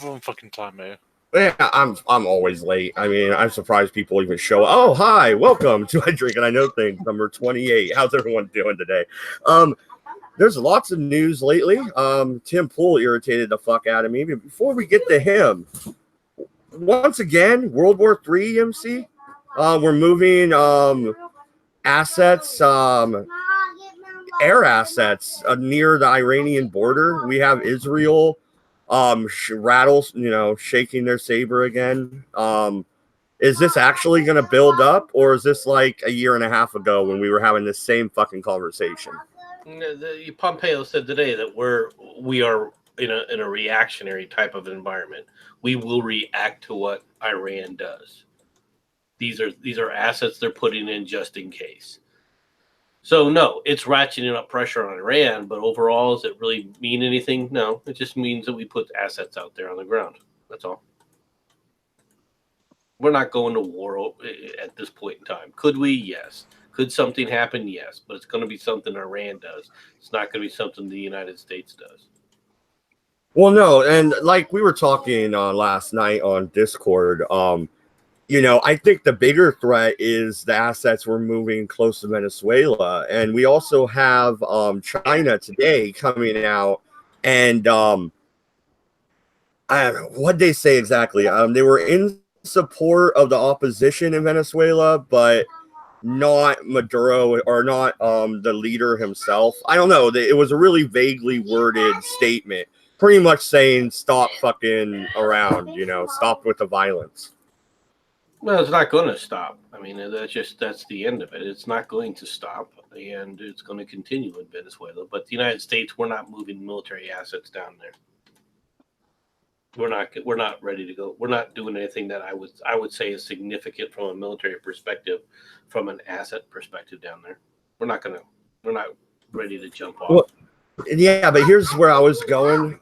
One fucking time, man. Yeah, I'm always late. I mean, I'm surprised people even show up. Oh, hi, welcome to I Drink and I Know Things, number 28. How's everyone doing today? Um, there's lots of news lately. Tim Pool irritated the fuck out of me. But before we get to him, once again, World War III, MC. We're moving assets, air assets near the Iranian border. We have Israel rattles, shaking their saber again. Is this actually going to build up, or is this like a year and a half ago when we were having this same fucking conversation? Pompeo said today that we are in a reactionary type of environment. We will react to what Iran does. These are assets they're putting in just in case. So no, it's ratcheting up pressure on Iran, but overall, does it really mean anything? No, it just means that we put assets out there on the ground. That's all. We're not going to war at this point in time. Could we? Yes. Could something happen? Yes. But it's going to be something Iran does. It's not going to be something the United States does. Well, no, and like we were talking last night on Discord, I think the bigger threat is the assets we're moving close to Venezuela. And we also have China today coming out and what'd they say exactly? They were in support of the opposition in Venezuela, but not Maduro or not the leader himself. I don't know. It was a really vaguely worded statement, pretty much saying stop fucking around, stop with the violence. Well, it's not going to stop. I mean, that's the end of it. It's not going to stop, and it's going to continue in Venezuela. But the United States, we're not moving military assets down there. We're not ready to go. We're not doing anything that I would say is significant from a military perspective, from an asset perspective down there. We're not ready to jump off. Well, yeah, but here's where I was going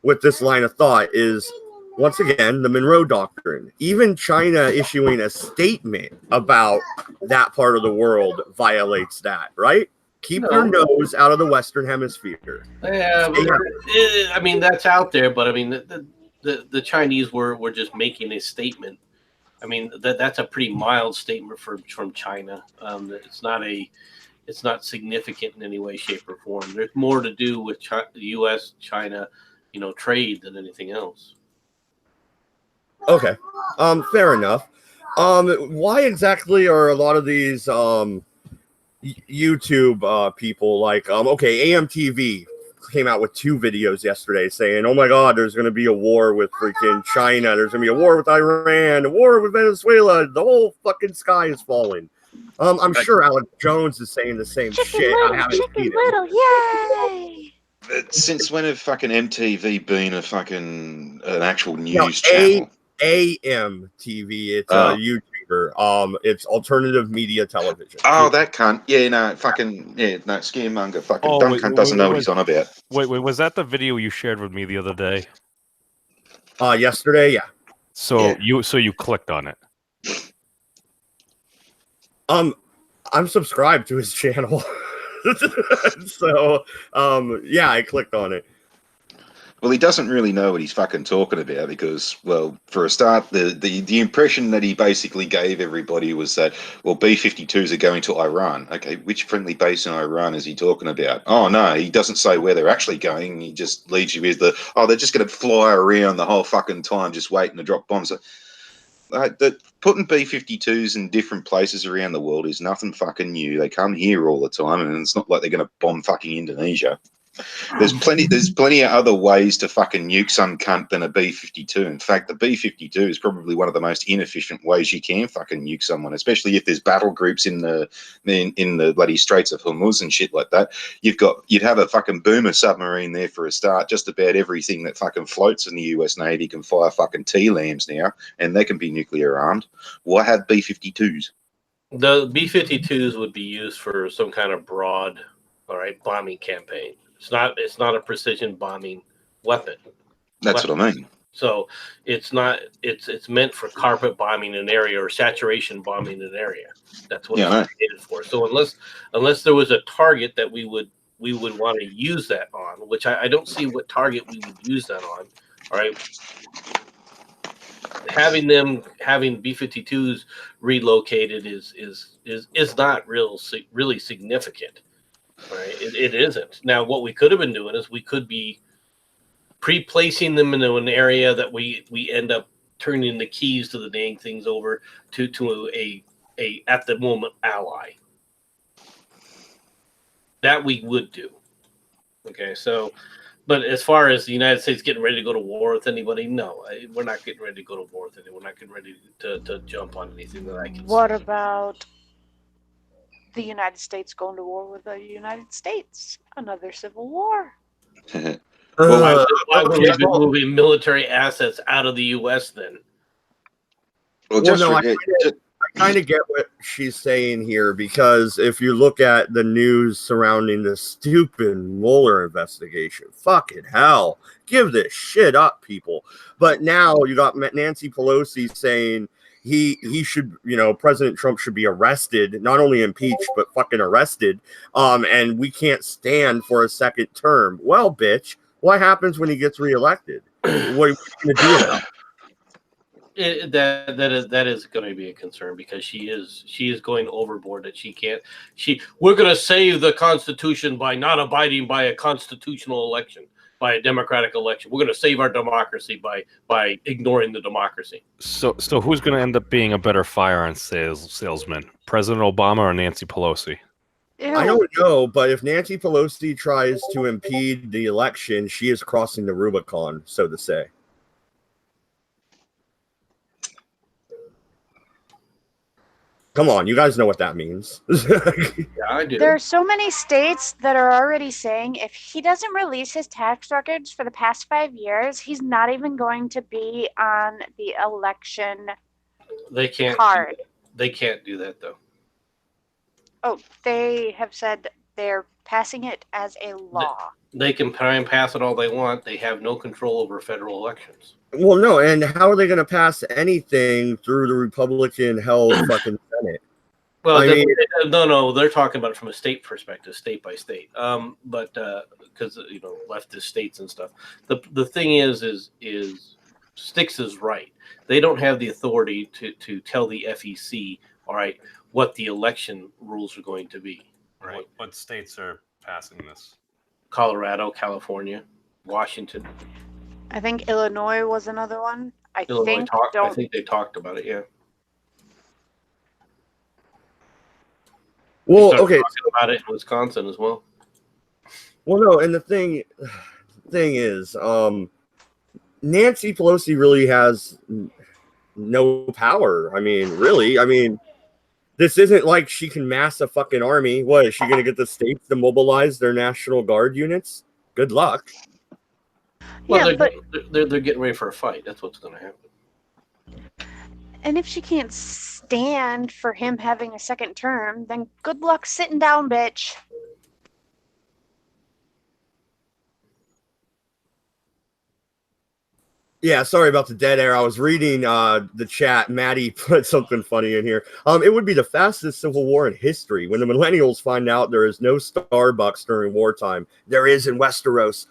with this line of thought is, once again, the Monroe Doctrine. Even China issuing a statement about that part of the world violates that, right? Keep your nose out of the Western Hemisphere. Yeah, I mean that's out there, but I mean the Chinese were just making a statement. I mean that's a pretty mild statement from China. It's not significant in any way, shape, or form. There's more to do with the U.S. China, trade than anything else. Okay, fair enough. Why exactly are a lot of these YouTube people like AMTV came out with 2 videos yesterday saying, oh my god, there's going to be a war with freaking China, there's going to be a war with Iran, a war with Venezuela, the whole fucking sky is falling. I'm sure Alex Jones is saying the same shit. I haven't seen it. Yay! Since when have fucking MTV been an actual news channel? AMTV, it's a YouTuber. It's alternative media television. Oh, that cunt. Yeah, no, scaremonger. Fucking dumb cunt doesn't know what he's on about. Wait, was that the video you shared with me the other day? Yesterday, yeah. So you clicked on it. I'm subscribed to his channel. So I clicked on it. Well, he doesn't really know what he's fucking talking about because, well, for a start, the impression that he basically gave everybody was that, well, B-52s are going to Iran. Okay, which friendly base in Iran is he talking about? Oh, no, he doesn't say where they're actually going. He just leads you with they're just going to fly around the whole fucking time just waiting to drop bombs. Putting B-52s in different places around the world is nothing fucking new. They come here all the time, and it's not like they're going to bomb fucking Indonesia. There's plenty of other ways to fucking nuke some cunt than a B-52. In fact, the B-52 is probably one of the most inefficient ways you can fucking nuke someone, especially if there's battle groups in the bloody Straits of Hormuz and shit like that. You'd have a fucking boomer submarine there for a start. Just about everything that fucking floats in the US Navy can fire fucking T-LAMs now, and they can be nuclear armed. Why have B-52s? The B-52s would be used for some kind of broad, bombing campaign. It's not a precision bombing weapon. That's what I mean. So it's meant for carpet bombing an area or saturation bombing an area. That's what it's created for. So unless there was a target that we would want to use that on, which I don't see what target we would use that on. All right. Having B-52s relocated is not really significant. Right? It isn't. Now, what we could have been doing is we could be pre-placing them into an area that we end up turning the keys to the dang things over to a at the moment ally. That we would do. Okay, so, but as far as the United States getting ready to go to war with anybody, no, we're not getting ready to go to war with anyone. We're not getting ready to jump on anything that I can. What about the United States going to war with the United States? Another civil war. Why would we okay. be moving military assets out of the U.S. then? Well, I kind of get what she's saying here, because if you look at the news surrounding the stupid Mueller investigation, fucking hell, give this shit up, people. But now you got Nancy Pelosi saying he should, President Trump should be arrested, not only impeached, but fucking arrested. And we can't stand for a second term. Well, bitch, what happens when he gets reelected? What are you going to do about it? That is going to be a concern, because she is going overboard. That we're going to save the Constitution by not abiding by a constitutional election, by a democratic election. We're going to save our democracy by ignoring the democracy. So who's going to end up being a better firearm salesman, President Obama or Nancy Pelosi? Ew. I don't know, but if Nancy Pelosi tries to impede the election, she is crossing the Rubicon, so to say. Come on, you guys know what that means. Yeah, I do. There are so many states that are already saying if he doesn't release his tax records for the past 5 years, he's not even going to be on the election They can't. card. They can't do that though. Oh, they have said they're passing it as a law. They can try and pass it all they want. They have no control over federal elections. Well, no, and how are they going to pass anything through the Republican-held fucking Senate? Well, I mean- no, they're talking about it from a state perspective, state by state. But because leftist states and stuff. The thing is Sticks is right. They don't have the authority to tell the FEC, all right, what the election rules are going to be. Right. What states are passing this? Colorado, California, Washington, I think Illinois was another one. I Illinois. think I think they talked about it. Yeah. Well, They started okay. talking about it in Wisconsin as well. Well, no, and the thing is, Nancy Pelosi really has no power. I mean, really, this isn't like she can mass a fucking army. What, is she going to get the states to mobilize their National Guard units? Good luck. Well, yeah, but they're getting ready for a fight. That's what's going to happen. and if she can't stand for him having a second term, then good luck sitting down, bitch. Yeah, sorry about the dead air. I was reading the chat. Maddie put something funny in here. It would be the fastest civil war in history when the millennials find out there is no Starbucks during wartime. There is in Westeros.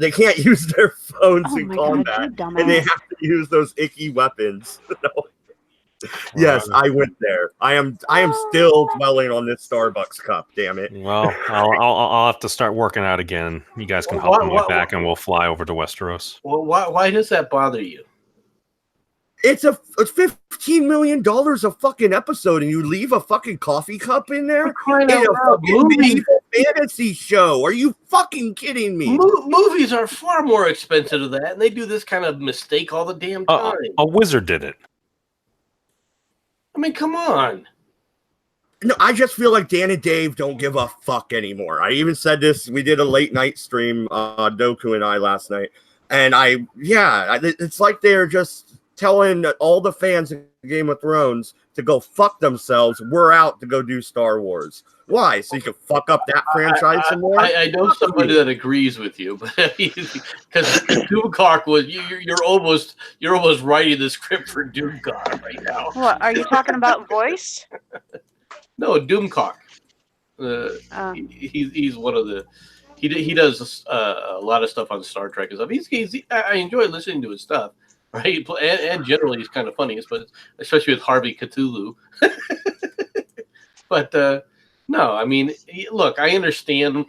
They can't use their phones Oh in my combat, God, you and they dumbass. have to use those icky weapons. Yes, I went there. I am still dwelling on this Starbucks cup. Damn it! Well, I'll have to start working out again. You guys can help me back, and we'll fly over to Westeros. Well, why does that bother you? It's $15 million a fucking episode, and you leave a fucking coffee cup in there Crying in out a loud, fucking medieval fantasy show. Are you fucking kidding me? Movies are far more expensive than that, and they do this kind of mistake all the damn time. A wizard did it. I mean, come on. No, I just feel like Dan and Dave don't give a fuck anymore. I even said this. We did a late night stream, Doku and I last night, and it's like they're just telling all the fans of Game of Thrones to go fuck themselves. We're out to go do Star Wars. Why? So you can fuck up that franchise some more? I know somebody that agrees with you, but because Doomcock was you're almost writing the script for Doomcock right now. What, are you talking about voice? No, Doomcock. Oh. He's one of the he does a lot of stuff on Star Trek and stuff. I enjoy listening to his stuff, right? And generally he's kind of funny, but especially with Harvey Cthulhu. But no, I mean, look, I understand,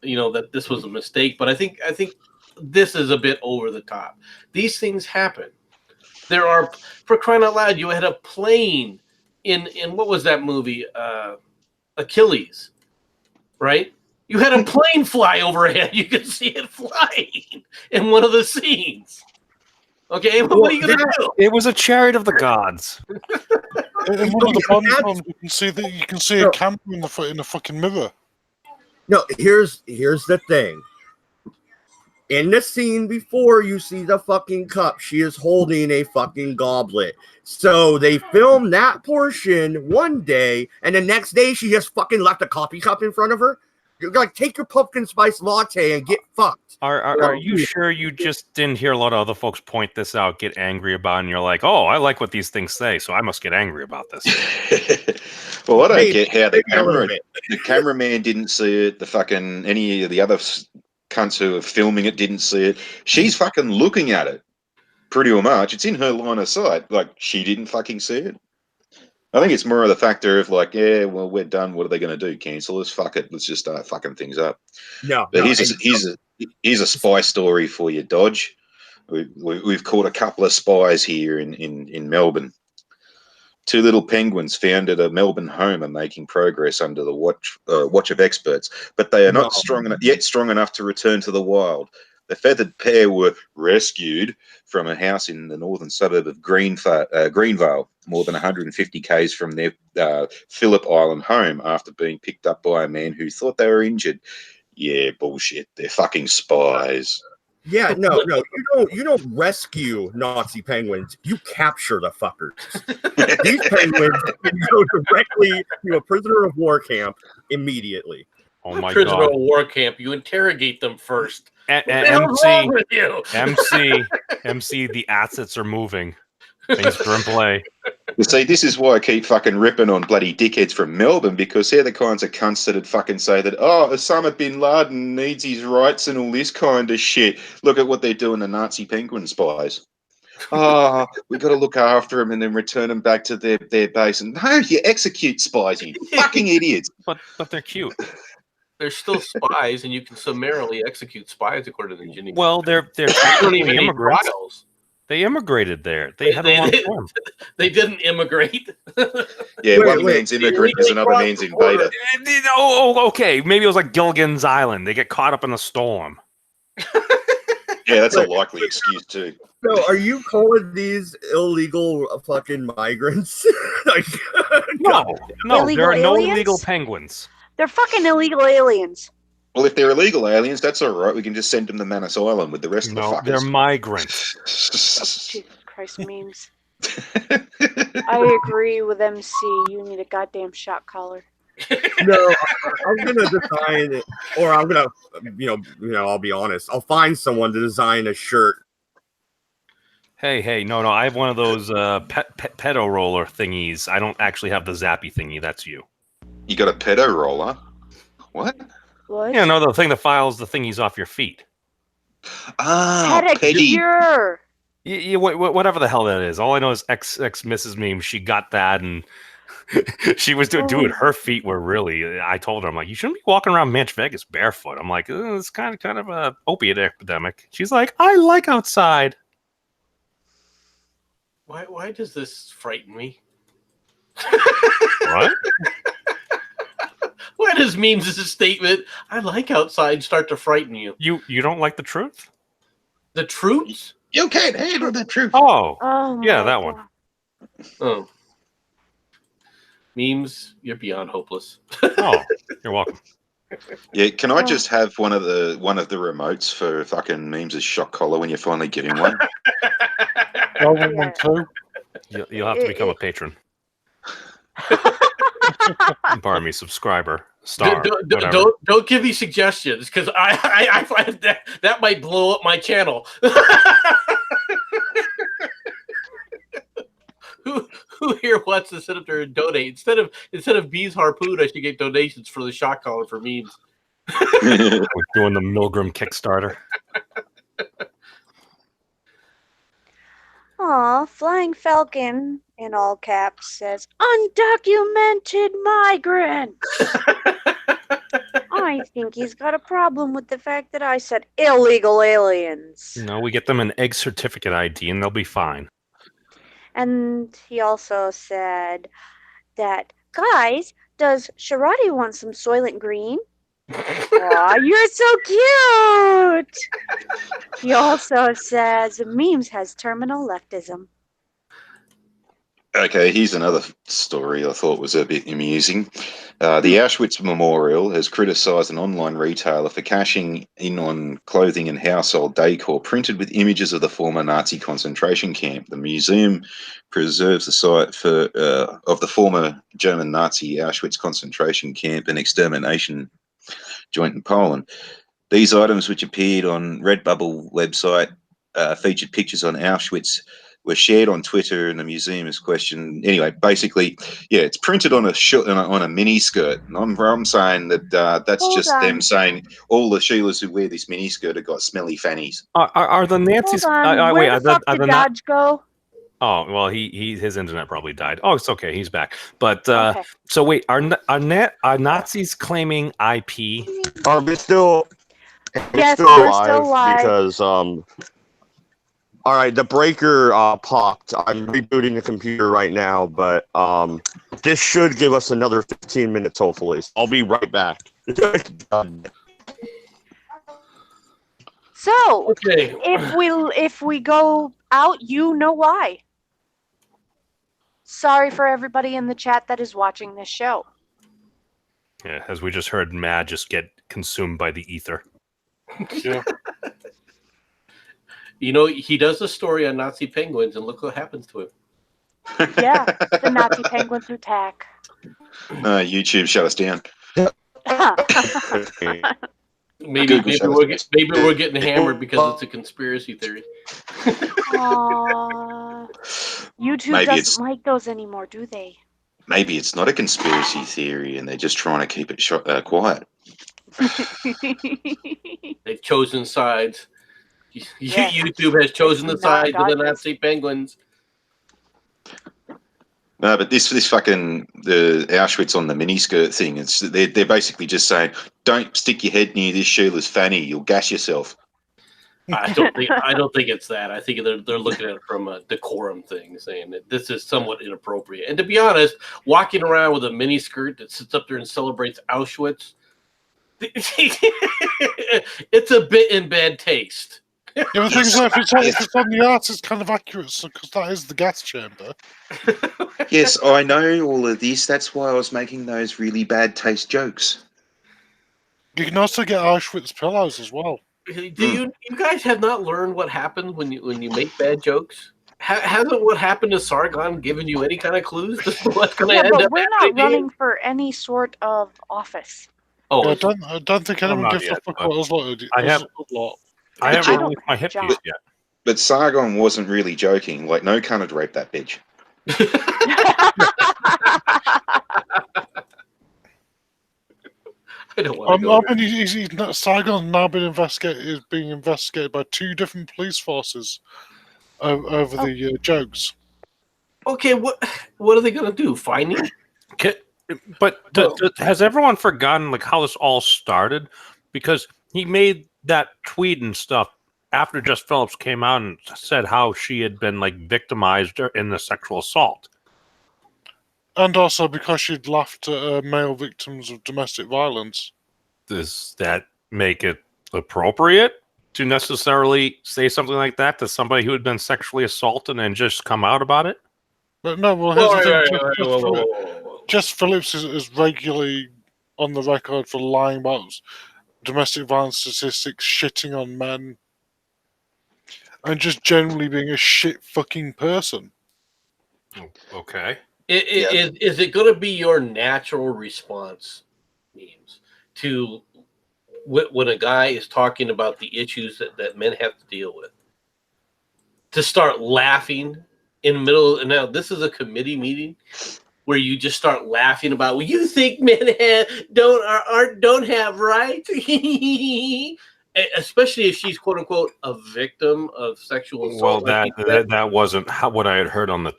that this was a mistake, but I think this is a bit over the top. These things happen. There are, for crying out loud, you had a plane in what was that movie? Achilles, right? You had a plane fly overhead. You could see it flying in one of the scenes. Okay, what are you gonna do? It was a chariot of the gods. In one of the Bond films, you can see a camera in the fucking mirror. No, here's the thing. In the scene before you see the fucking cup, she is holding a fucking goblet. So they filmed that portion one day, and the next day she just fucking left a coffee cup in front of her. You're like, take your pumpkin spice latte and get fucked. Are you sure you just didn't hear a lot of other folks point this out, get angry about it, and you're like, oh, I like what these things say, so I must get angry about this? Well, I don't get how the cameraman didn't see it. The fucking any of the other cunts who are filming it didn't see it. She's fucking looking at it, pretty much. It's in her line of sight. Like, she didn't fucking see it. I think it's more of the factor of like, yeah, well, we're done. What are they going to do? Cancel us? Fuck it. Let's just start fucking things up. No. But here's a spy story for you, Dodge. We've caught a couple of spies here in Melbourne. Two little strong founded a Melbourne home and making progress under the watch of experts, but they are not strong enough to return to the wild. The feathered pair were rescued from a house in the northern suburb of Greenvale, more than 150 k's from their Phillip Island home, after being picked up by a man who thought they were injured. Yeah, bullshit. They're fucking spies. Yeah, no, you don't rescue Nazi penguins. You capture the fuckers. These penguins go directly to a prisoner of war camp immediately. Oh my prisoner god! of war camp. You interrogate them first. MC, the assets are moving. Things are in play. You see, this is why I keep fucking ripping on bloody dickheads from Melbourne, because they're the kinds of cunts that'd fucking say that, oh, Osama bin Laden needs his rights and all this kind of shit. Look at what they're doing to Nazi penguin spies. Oh, we got to look after them and then return them back to their base. And no, you execute spies, you fucking idiots. But they're cute. They're still spies, and you can summarily execute spies according to the Geneva. Well, they're don't even need immigrants. trials. They immigrated there. They had a long term. They didn't immigrate. Yeah, one man's immigrant is another man's invader. Oh, okay. Maybe it was like Gilligan's Island. They get caught up in a storm. Yeah, that's a likely excuse too. So, are you calling these illegal fucking migrants? Like, No, Illegal there are no aliens? illegal penguins. They're fucking illegal aliens. Well, if they're illegal aliens, that's all right. We can just send them to Manus Island with the rest of the No, fuckers. they're migrants. Jesus Christ memes. I agree with MC. You need a goddamn shock collar. no, I'm gonna design it, or I'm gonna, I'll be honest. I'll find someone to design a shirt. Hey, no, I have one of those pedo roller thingies. I don't actually have the zappy thingy. That's you. You got a pedo roller? What? What? Yeah, no, the thing that files the thingies off your feet. Ah, petty. Pedicure. Whatever the hell that is. All I know is ex Mrs. Meme. She got that, and she was doing. Her feet were really. I told her, I'm like, you shouldn't be walking around Manch Vegas barefoot. I'm like, it's kind of a opiate epidemic. She's like, I like outside. Why does this frighten me? What? Why does memes as a statement, I like outside, start to frighten you? You don't like the truth? The truth? You can't handle the truth. Oh, Oh, yeah, my that God. one. Oh. Memes, you're beyond hopeless. Oh, you're welcome. Yeah, can I just have one of the remotes for fucking memes as shock collar when you finally get him one? I want one too. You'll have to become a patron. Pardon me, subscriber, star. Don't give me suggestions, because I find that might blow up my channel. Who here wants to sit up there and donate instead of Bees Harpoon? I should get donations for the shock collar for memes. We're doing the Milgram Kickstarter. Aw, Flying Falcon, in all caps, says, undocumented migrants. I think he's got a problem with the fact that I said illegal aliens. No, we get them an egg certificate ID and they'll be fine. And he also said that, guys, does Sharadi want some Soylent Green? Aw, you're so cute! He also says memes has terminal leftism. Okay, here's another story I thought was a bit amusing. The Auschwitz Memorial has criticised an online retailer for cashing in on clothing and household decor printed with images of the former Nazi concentration camp. The museum preserves the site of the former German Nazi Auschwitz concentration camp and extermination joint in Poland. These items, which appeared on Redbubble website, featured pictures on Auschwitz, were shared on Twitter, and the museum is questioned. Anyway, basically, yeah, it's printed on a mini skirt. And I'm saying that that's Hold just on. them saying all the Sheilas who wear this mini skirt have got smelly fannies. Are the Nazis? Hold on, where the fuck did Dodge go? Oh well, his internet probably died. Oh, it's okay, he's back. But Okay. so wait, are Nazis claiming IP? Are we still? Yes, still we're alive still live. because all right, the breaker popped. I'm rebooting the computer right now, but this should give us another 15 minutes, hopefully. So I'll be right back. So, Okay. if we go out, you know why. Sorry for everybody in the chat that is watching this show. Yeah, as we just heard, Mad just get consumed by the ether. Yeah. You know, he does a story on Nazi penguins, and look what happens to him. Yeah, the Nazi penguins attack. YouTube shut us down. Maybe Google we're getting hammered because it's a conspiracy theory. Aww. YouTube Maybe it's- doesn't like those anymore, do they? Maybe it's not a conspiracy theory, and they're just trying to keep it quiet. They've chosen sides. Yeah. YouTube has chosen the Not side of the Dodgers. Nazi penguins. No, but this fucking the Auschwitz on the miniskirt thing. They're basically just saying, don't stick your head near this Sheila's fanny. You'll gas yourself. I don't think it's that. I think they're looking at it from a decorum thing, saying that this is somewhat inappropriate. And to be honest, walking around with a mini skirt that sits up there and celebrates Auschwitz, it's a bit in bad taste. Yeah, but the thing is, if it's on the arts, it's kind of accurate because that is the gas chamber. Yes, I know all of this. That's why I was making those really bad taste jokes. You can also get Auschwitz pillows as well. Do you guys have not learned what happens when you make bad jokes? Hasn't what happened to Sargon given you any kind of clues to what's going to Yeah, end but up we're happening? not running for any sort of office. Oh, Yeah, I don't think anyone not gives a yet, fuck but what Usla I have- lot. I haven't I don't released my hip jump. piece yet. But Sargon wasn't really joking. Like, no cunt would rape that bitch. I don't want to go I mean, Saigon's now being investigated by 2 different police forces over the jokes. there. Okay, what are they going to do? Find him? But has everyone forgotten like how this all started? Because he made that tweet and stuff after Jess Phillips came out and said how she had been like victimized in the sexual assault. And also because she'd laughed at male victims of domestic violence. Does that make it appropriate to necessarily say something like that to somebody who had been sexually assaulted and just come out about it? But no, well, here's the thing. Jess Phillips is regularly on the record for lying about domestic violence statistics, shitting on men, and just generally being a shit fucking person. Okay. Is it going to be your natural response, memes, to when a guy is talking about the issues that men have to deal with, to start laughing in the middle? And now this is a committee meeting, where you just start laughing about, well, you think men don't have rights, especially if she's quote unquote a victim of sexual assault. Well, that wasn't what I had heard on the